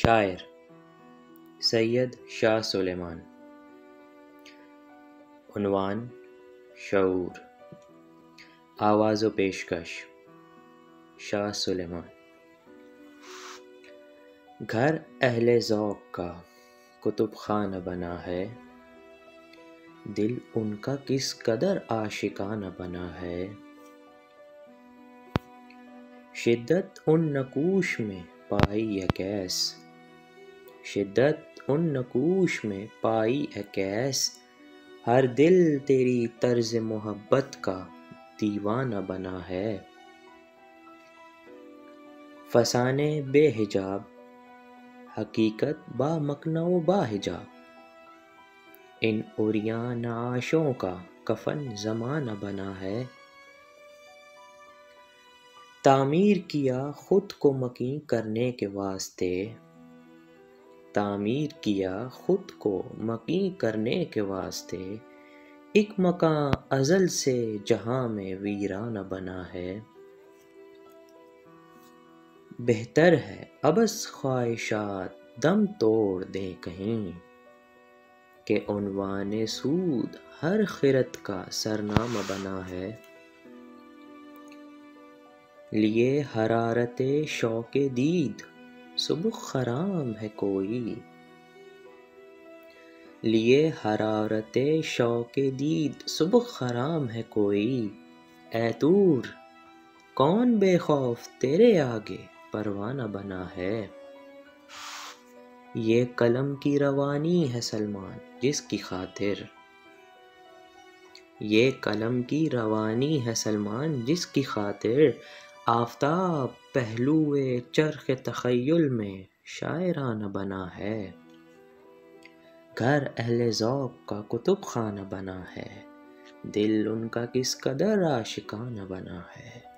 شاعر سید شاہ سلیمان۔ عنوان شعور، آواز و پیشکش شاہ سلیمان۔ گھر اہل ذوق کا کتب خانہ بنا ہے، دل ان کا کس قدر عاشقانہ بنا ہے۔ شدت ان نقوش میں پائی ہے کیس، شدت ان نقوش میں پائی ہے کیس، ہر دل تیری طرز محبت کا دیوانہ بنا ہے۔ فسانے بے حجاب حقیقت با مکنہ و با حجاب، ان عریاں نعاشوں کا کفن زمانہ بنا ہے۔ تعمیر کیا خود کو مکیں کرنے کے واسطے، تعمیر کیا خود کو مکیں کرنے کے واسطے، ایک مکاں ازل سے جہاں میں ویرانہ بنا ہے۔ بہتر ہے عبث خواہشات دم توڑ دیں کہیں، کہ عنوان سود ہر خرد کا سرنامہ بنا ہے۔ لیے حرارت شوق دید صبح خرام ہے کوئی، لیے حرارت شوق دید صبح خرام ہے کوئی، اے طور کون بے خوف تیرے آگے پروانہ بنا ہے۔ یہ قلم کی روانی ہے سلمان جس کی خاطر، یہ قلم کی روانی ہے سلمان جس کی خاطر، آفتاب پہلوئے چرخ تخیل میں شاعرانہ بنا ہے۔ گھر اہل ذوق کا کتب خانہ بنا ہے، دل ان کا کس قدر عاشقانہ بنا ہے۔